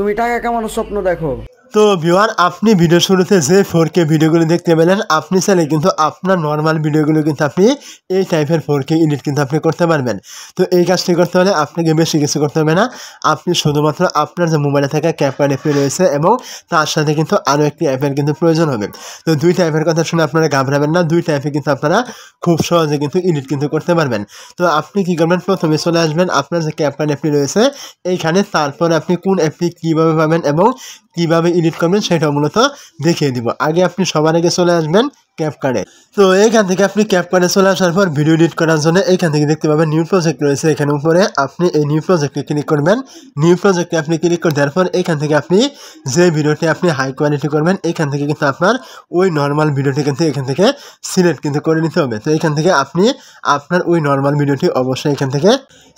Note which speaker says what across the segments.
Speaker 1: তুমি টাকা কামানোর স্বপ্ন দেখো।
Speaker 2: তো ভিউয়ার আপনি ভিডিও শুরুতে যে 4K ভিডিওগুলো দেখতে পেলেন, আপনি চাইলে কিন্তু আপনার নর্মাল ভিডিওগুলো কিন্তু আপনি এই টাইপের 4K এডিট কিন্তু আপনি করতে পারবেন। তো এই কাজটি করতে হলে আপনাকে বেশি কিছু করতে হবে না। আপনি শুধুমাত্র আপনার যে মোবাইলে থাকা ক্যাপকাট অ্যাপটি রয়েছে এবং তার সাথে কিন্তু আরও একটি অ্যাপের কিন্তু প্রয়োজন হবে। তো দুইটা অ্যাপের কথা শুনে আপনারা ঘাবড়াবেন না, দুইটা অ্যাপে কিন্তু আপনারা খুব সহজে কিন্তু এডিট কিন্তু করতে পারবেন। তো আপনি কী করবেন, প্রথমে চলে আসবেন আপনার যে ক্যাপকাট অ্যাপটি রয়েছে এইখানে, তারপরে আপনি কোন অ্যাপটি কীভাবে পাবেন এবং কীভাবে এডিট করবেন সেটাও মূলত দেখিয়ে দিব। আগে আপনি সবার আগে চলে আসবেন ক্যাপকাটে। তো এইখান থেকে আপনি ক্যাপকাটে চলে আসার পর ভিডিও এডিট করার জন্য এইখান থেকে দেখতে পাবেন নিউ প্রজেক্ট রয়েছে এখানে উপরে। আপনি এই নিউ প্রজেক্টে ক্লিক করবেন। নিউ প্রজেক্টে আপনি ক্লিক করে দেওয়ার পর এইখান থেকে আপনি যে ভিডিওটি আপনি হাই কোয়ালিটি করবেন এইখান থেকে কিন্তু আপনার ওই নর্মাল ভিডিওটি কিন্তু এখান থেকে সিলেক্ট কিন্তু করে নিতে হবে। তো এইখান থেকে আপনি আপনার ওই নর্মাল ভিডিওটি অবশ্যই এখান থেকে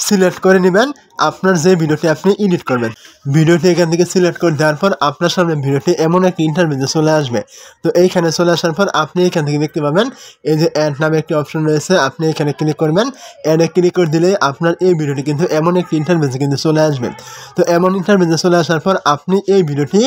Speaker 2: সিলেক্ট করে নেবেন, আপনার যে ভিডিওটি আপনি এডিট করবেন। ভিডিওটি এখান থেকে সিলেক্ট করে দেওয়ার পর আপনার সামনে ভিডিওটি এমন একটি ইন্টারভিউতে চলে আসবে। তো এইখানে চলে আসার পর আপনি এখান থেকে দেখতে পাবেন এই যে অ্যাড নামে একটি অপশন রয়েছে, আপনি এখানে ক্লিক করবেন। অ্যাডে ক্লিক করে দিলে আপনার এই ভিডিওটি কিন্তু এমন একটি ইন্টারভিউতে কিন্তু চলে আসবে। তো এমন ইন্টারভিউতে চলে আসার পর আপনি এই ভিডিওটি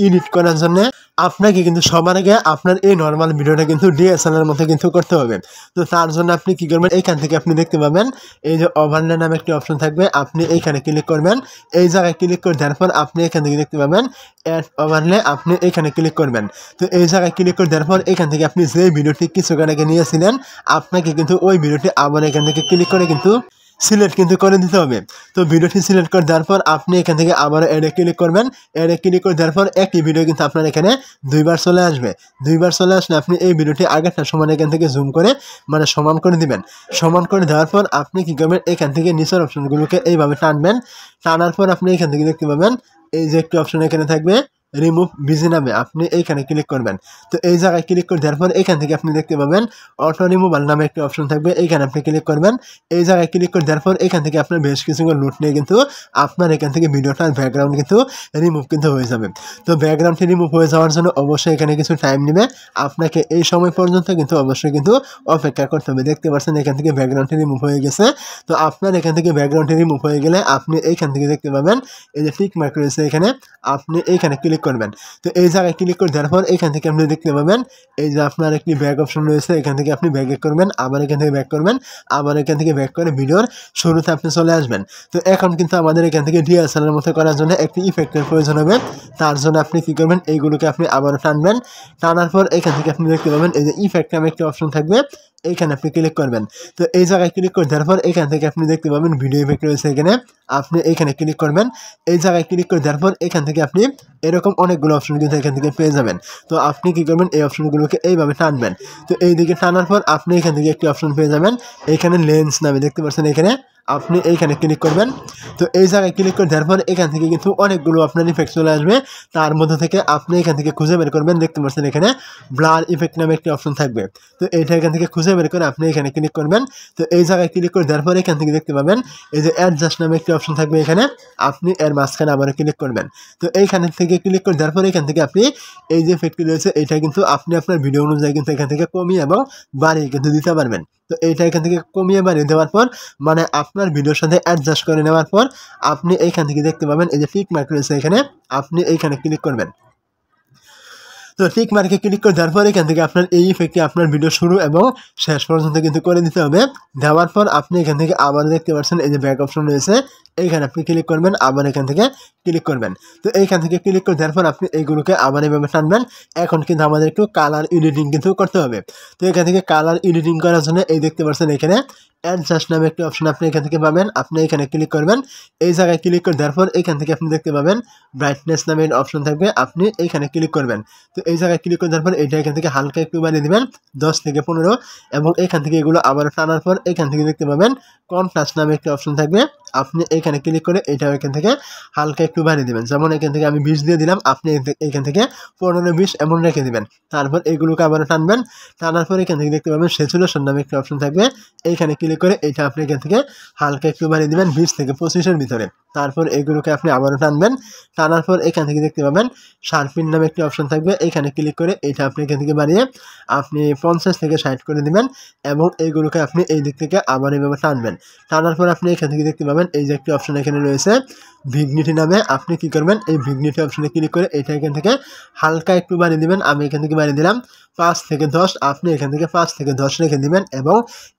Speaker 2: এডিট করার জন্য আপনাকে কিন্তু সবার আগে আপনার এই নর্মাল ভিডিওটা কিন্তু ডিএসএলআর মতো কিন্তু করতে হবে। তো তার জন্য আপনি কী করবেন, এইখান থেকে আপনি দেখতে পাবেন এই যে ওভারলে নামে একটি অপশন থাকবে, আপনি এইখানে ক্লিক করবেন। এই জায়গায় ক্লিক করে দেওয়ার পর আপনি এখান থেকে দেখতে পাবেন অ্যাড ওভারলে, আপনি এখানে ক্লিক করবেন। তো এই জায়গায় ক্লিক করে দেওয়ার পর এখান থেকে আপনি যে ভিডিওটি কিছুক্ষণ আগে নিয়েছিলেন আপনাকে কিন্তু ওই ভিডিওটি আবার এখান থেকে ক্লিক করে কিন্তু সিলেক্ট কিন্তু করে দিতে হবে। তো ভিডিওটি সিলেক্ট করে দেওয়ার পর আপনি এখান থেকে আবার অ্যাডে ক্লিক করবেন। অ্যাডে ক্লিক করে দেওয়ার পর একই ভিডিও কিন্তু আপনার এখানে দুইবার চলে আসবে। দুইবার চলে আসলে আপনি এই ভিডিওটি আগেরটা সমান এখান থেকে জুম করে মানে সমান করে দিবেন। সমান করে দেওয়ার পর আপনি কী করবেন, এখান থেকে নিচের অপশনগুলোকে এইভাবে টানবেন। টানার পর আপনি এখান থেকে দেখতে পাবেন এই যে একটি অপশন এখানে থাকবে রিমুভ বিজি নামে, আপনি এইখানে ক্লিক করবেন। তো এই জায়গায় ক্লিক করে দেওয়ার পর এখান থেকে আপনি দেখতে পাবেন অটো রিমুভাল নামে একটি অপশন থাকবে, এইখানে আপনি ক্লিক করবেন। এই জায়গায় ক্লিক করে দেওয়ার পর এখান থেকে আপনার বেশ কিছুক্ষণ লুট নিয়ে কিন্তু আপনার এখান থেকে ভিডিওটার ব্যাকগ্রাউন্ড কিন্তু রিমুভ কিন্তু হয়ে যাবে। তো ব্যাকগ্রাউন্ডটি রিমুভ হয়ে যাওয়ার জন্য অবশ্যই এখানে কিছু টাইম নেবে, আপনাকে এই সময় পর্যন্ত কিন্তু অবশ্যই কিন্তু অপেক্ষা করতে হবে। দেখতে পাচ্ছেন এখান থেকে ব্যাকগ্রাউন্ডটি রিমুভ হয়ে গেছে। তো আপনার এখান থেকে ব্যাকগ্রাউন্ডটি রিমুভ হয়ে গেলে আপনি এইখান থেকে দেখতে পাবেন এই যে টিক মার্ক রয়েছে এখানে, আপনি এইখানে ক্লিক করবেন। তো এই জায়গায় ক্লিক করে দেওয়ার পর এখান থেকে আপনি দেখতে পাবেন এই যে আপনার একটি ব্যাক অপশন রয়েছে, এখান থেকে আপনি ব্যাকে করবেন, আবার এখান থেকে ব্যাক করবেন, আবার এখান থেকে ব্যাক করে ভিডিওর শুরুতে আপনি চলে আসবেন। তো এখন কিন্তু আমাদের এখান থেকে ডিএসএলআর মতো করার জন্য একটি ইফেক্টের প্রয়োজন হবে। তার জন্য আপনি কী করবেন, এইগুলোকে আপনি আবারও টানবেন। টানার পর এখান থেকে আপনি দেখতে পাবেন এই যে ইফেক্ট নামে একটি অপশন থাকবে, এইখানে আপনি ক্লিক করবেন। তো এই জায়গায় ক্লিক করে দেওয়ার পর এখান থেকে আপনি দেখতে পাবেন ভিডিও ইফেক্ট রয়েছে এখানে, আপনি এইখানে ক্লিক করবেন। এই জায়গায় ক্লিক করে দেওয়ার পর এখান থেকে আপনি এরকম অনেকগুলো অপশন কিন্তু এখান থেকে পেয়ে যাবেন। তো আপনি কী করবেন, এই অপশনগুলোকে এইভাবে টানবেন। তো এই দিকে টানার পর আপনি এখান থেকে একটি অপশন পেয়ে যাবেন, এইখানে লেন্স নামে দেখতে পাচ্ছেন এখানে, আপনি এইখানে ক্লিক করবেন। তো এই জায়গায় ক্লিক করে দেওয়ার পর এখান থেকে কিন্তু অনেকগুলো আপনার ইফেক্ট চলে আসবে। তার মধ্যে থেকে আপনি এখান থেকে খুঁজে বের করবেন, দেখতে পাচ্ছেন এখানে ব্লার ইফেক্ট নামে একটি অপশন থাকবে। তো এইটা এখান থেকে খুঁজে বের করে আপনি এখানে ক্লিক করবেন। তো এই জায়গায় ক্লিক করে দেওয়ার পর এখান থেকে দেখতে পাবেন এই যে অ্যাডজাস্ট নামে একটি অপশন থাকবে এখানে, আপনি এর মাঝখানে আবার ক্লিক করবেন। তো এইখানে থেকে ক্লিক করে দেওয়ার পর এখান থেকে আপনি এই যে ইফেক্টটি রয়েছে এটা কিন্তু আপনি আপনার ভিডিও অনুযায়ী কিন্তু এখান থেকে কমিয়ে এবং বাড়িয়ে কিন্তু দিতে পারবেন। তো এইটা এখান থেকে কমিয়ে বাড়িয়ে দেওয়ার পর মানে আপনার ভিডিওর সাথে অ্যাডজাস্ট করে নেওয়ার পর আপনি এইখান থেকে দেখতে পাবেন এই যে টিক মার্ক রয়েছে এখানে, আপনি এইখানে ক্লিক করবেন। তো টিক মার্কে ক্লিক করে দেওয়ার পর এখান থেকে আপনার এই ইফেক্টটি আপনার ভিডিও শুরু এবং শেষ পর্যন্ত কিন্তু করে দিতে হবে। দেওয়ার পর আপনি এখান থেকে আবার দেখতে পাচ্ছেন এই যে ব্যাক অপশন রয়েছে, এইখানে আপনি ক্লিক করবেন, আবার এখান থেকে ক্লিক করবেন। তো এইখান থেকে ক্লিক করে দেওয়ার পর আপনি এইগুলোকে আবার এইভাবে টানবেন। এখন কিন্তু আমাদের একটু কালার এডিটিং কিন্তু করতে হবে। তো এখান থেকে কালার এডিটিং করার জন্য এই দেখতে পাচ্ছেন এখানে অ্যাডজাস্ট নামে একটি অপশন আপনি এখান থেকে পাবেন, আপনি এখানে ক্লিক করবেন। এই জায়গায় ক্লিক করে দেওয়ার পর এখান থেকে আপনি দেখতে পাবেন ব্রাইটনেস নামে অপশন থাকবে, আপনি এইখানে ক্লিক করবেন। তো এই জায়গায় ক্লিক করে দেওয়ার পর এটা এখান থেকে হালকা একটু বাড়িয়ে দেবেন 10 থেকে 15 এবং এখান থেকে এগুলো আবার টানার পর এখান থেকে দেখতে পাবেন কন্ট্রাস্ট নামে একটি অপশন থাকবে, আপনি এখানে ক্লিক করে এটাও এখান থেকে হালকা একটু বাড়িয়ে দেবেন। যেমন এখান থেকে আমি 20 দিয়ে দিলাম, আপনি এখান থেকে 15-20 এমন রেখে দেবেন। তারপর এগুলোকে আবার টানবেন। টানার পর এখান থেকে দেখতে পাবেন স্যাচুরেশন নামে একটি অপশন থাকবে, এইখানে ক্লিক করে এটা আপনি এখান থেকে হালকা একটু বাড়িয়ে দেবেন 20 থেকে 25-এর ভিতরে। তারপর এগুলোকে আপনি আবারও টানবেন। টানার পর এখান থেকে দেখতে পাবেন শার্পিন নামে একটি অপশন থাকবে, এইখানে ক্লিক করে এটা আপনি এখান থেকে বাড়িয়ে আপনি 50 থেকে 60 করে দেবেন এবং এইগুলোকে আপনি এই দিক থেকে আবার এভাবে টানবেন। টানার পর আপনি এখান থেকে দেখতে পাবেন এই যে একটি অপশন এখানে রয়েছে ভিগনিটি নামে। আপনি কি করবেন এই ভিগনিটি অপশনে ক্লিক করে এটা এখান থেকে হালকা একটু বাড়িয়ে দিবেন। আমি এখান থেকে বাড়িয়ে দিলাম 5 থেকে 10। আপনি এখান থেকে 5 থেকে 10 রেখে দিবেন এবং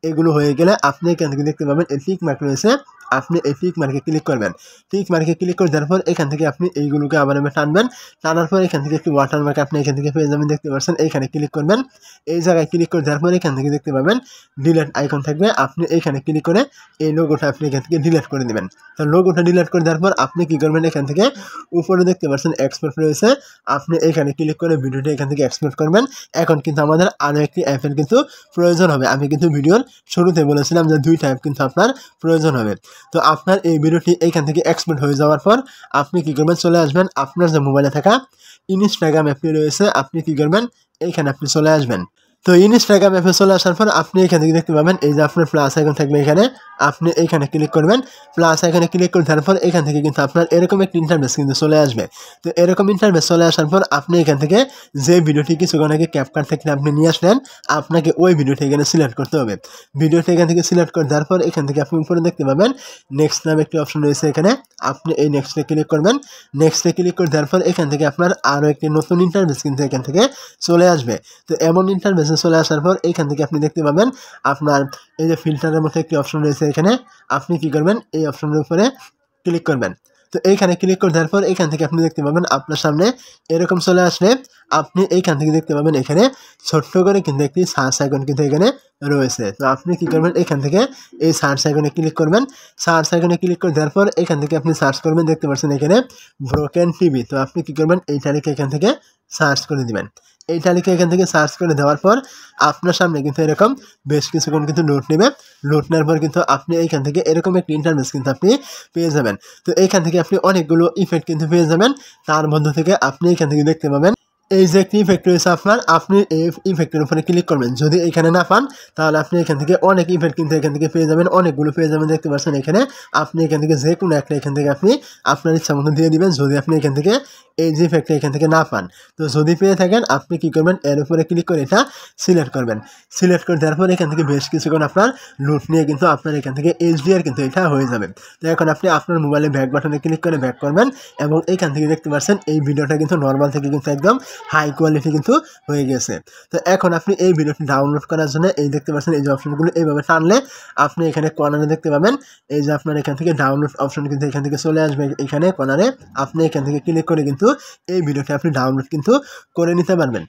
Speaker 2: এগুলো হয়ে গেলে আপনি এখান থেকে দেখতে পাবেন এই টিক মার্ক রয়েছে। আপনি এই টিক মার্কে ক্লিক করবেন। টিক মার্কে ক্লিক করে দেওয়ার পর এখান থেকে আপনি এইগুলোকে আবার টানবেন। টানার পর এখান থেকে একটি ওয়াটারমার্ক আপনি এখান থেকে পেয়ে যাবেন, দেখতে পাচ্ছেন। এইখানে ক্লিক করবেন। এই জায়গায় ক্লিক করে দেওয়ার পর এখান থেকে দেখতে পাবেন ডিলিট আইকন থাকবে। আপনি এইখানে ক্লিক করে এই লোগোটা আপনি এখান থেকে ডিলিট করে দেবেন। তো লোগোটা ডিলিট করে দেওয়ার পর আপনি কি করবেন, এখান থেকে উপরে দেখতে পাচ্ছেন এক্সপোর্ট রয়েছে। আপনি এখানে ক্লিক করে ভিডিওটি এখান থেকে এক্সপোর্ট করবেন। এখন কিন্তু আমাদের আরও একটি অ্যাপের কিন্তু প্রয়োজন হবে। আমি কিন্তু ভিডিওর শুরুতে বলেছিলাম যে 2টা অ্যাপ কিন্তু আপনার প্রয়োজন হবে। তো আপনার এই ভিডিওটি এইখান থেকে এক্সপোর্ট হয়ে যাওয়ার পর আপনি কি করবেন, চলে আসবেন আপনার যে মোবাইলে থাকা ইনস্টাগ্রাম অ্যাপটি রয়েছে। আপনি কি করবেন, এইখানে আপনি চলে আসবেন। তো ইনস্টাগ্রাম অ্যাপে চলে আসার পর আপনি এখান থেকে দেখতে পাবেন এই যে আপনার প্লাস আইকন থাকবে এখানে। আপনি এইখানে ক্লিক করবেন। প্লাস আইকনে ক্লিক করে দেওয়ার পর এখান থেকে কিন্তু আপনার এরকম একটি ইন্টারফেস কিন্তু চলে আসবে। তো এরকম ইন্টারফেস চলে আসার পর আপনি এখান থেকে যে ভিডিওটি কিছুক্ষণ আগে ক্যাপকাট থেকে আপনি নিয়ে আসলেন, আপনাকে ওই ভিডিওটি এখানে সিলেক্ট করতে হবে। ভিডিওটি এখান থেকে সিলেক্ট করে দেওয়ার পর এখান থেকে আপনি উপরে দেখতে পাবেন নেক্সট নামে একটি অপশন রয়েছে এখানে। আপনি এই নেক্সটে ক্লিক করবেন। নেক্সটে ক্লিক করে দেওয়ার পর এখান থেকে আপনার আরও একটি নতুন ইন্টারফেস কিন্তু এখান থেকে চলে আসবে। তো এমন ইন্টারফেসে চলে আসার পর এইখান থেকে আপনি দেখতে পাবেন আপনার এই যে ফিল্টারের মতো একটি অপশন রয়েছে এখানে। আপনি কি করবেন, এই অপশনের উপরে ক্লিক করবেন। তো এইখানে ক্লিক করে দেওয়ার পর এখান থেকে আপনি দেখতে পাবেন আপনার সামনে এরকম চলে আসলে আপনি এইখান থেকে দেখতে পাবেন এখানে ছোট্ট করে কিন্তু একটি সার্চ আইকন কিন্তু এখানে রয়েছে। তো আপনি কি করবেন, এখান থেকে এই সার্চ আইকনে ক্লিক করবেন। সার্চ আইকনে ক্লিক করে দেওয়ার পর এখান থেকে আপনি সার্চ করবেন, দেখতে পাচ্ছেন এখানে ব্রোকেন টিভি। তো আপনি কি করবেন, এই তারিখে এখান থেকে সার্চ করে দিবেন। এই তালিকা এখান থেকে সার্চ করে দেওয়ার পর আপনার সামনে কিন্তু এরকম বেশ কিছুক্ষণ কিন্তু লোড নেবে। লোড নেওয়ার পর কিন্তু আপনি এইখান থেকে এরকম একটি ইন্টারফেস কিন্তু আপনি পেয়ে যাবেন। তো এইখান থেকে আপনি অনেকগুলো ইফেক্ট কিন্তু পেয়ে যাবেন। তার মধ্য থেকে আপনি এখান থেকে দেখতে পাবেন এই যে একটি ইফেক্ট রয়েছে আপনার, আপনি এই ইফেক্টের উপরে ক্লিক করবেন। যদি এখানে না পান তাহলে আপনি এখান থেকে অনেক ইফেক্ট কিন্তু এখান থেকে পেয়ে যাবেন, অনেকগুলো পেয়ে যাবেন, দেখতে পাচ্ছেন এখানে। আপনি এখান থেকে যে কোনো একটা এখান থেকে আপনি আপনার ইচ্ছা মতো দিয়ে দিবেন যদি আপনি এখান থেকে এই যে ইফেক্টটা এখান থেকে না পান। তো যদি পেয়ে থাকেন আপনি কি করবেন, এর উপরে ক্লিক করে এটা সিলেক্ট করবেন। সিলেক্ট করে দেওয়ার পর এখান থেকে বেশ কিছুক্ষণ আপনার লুট নিয়ে কিন্তু আপনার এখান থেকে এইচডিআর কিন্তু এটা হয়ে যাবে। তো এখন আপনি আপনার মোবাইলে ব্যাক বাটনে ক্লিক করে ব্যাক করবেন এবং এখান থেকে দেখতে পাচ্ছেন এই ভিডিওটা কিন্তু নর্মাল থেকে কিন্তু একদম হাই কোয়ালিটি কিন্তু হয়ে গেছে। তো এখন আপনি এই ভিডিওটি ডাউনলোড করার জন্য এই দেখতে পাচ্ছেন এই যে অপশনগুলো এইভাবে টানলে আপনি এখানে কর্নারে দেখতে পাবেন এই যে আপনার এখান থেকে ডাউনলোড অপশন কিন্তু এখান থেকে চলে আসবে এখানে কর্নারে। আপনি এখান থেকে ক্লিক করে কিন্তু এই ভিডিওটি আপনি ডাউনলোড কিন্তু করে নিতে পারবেন।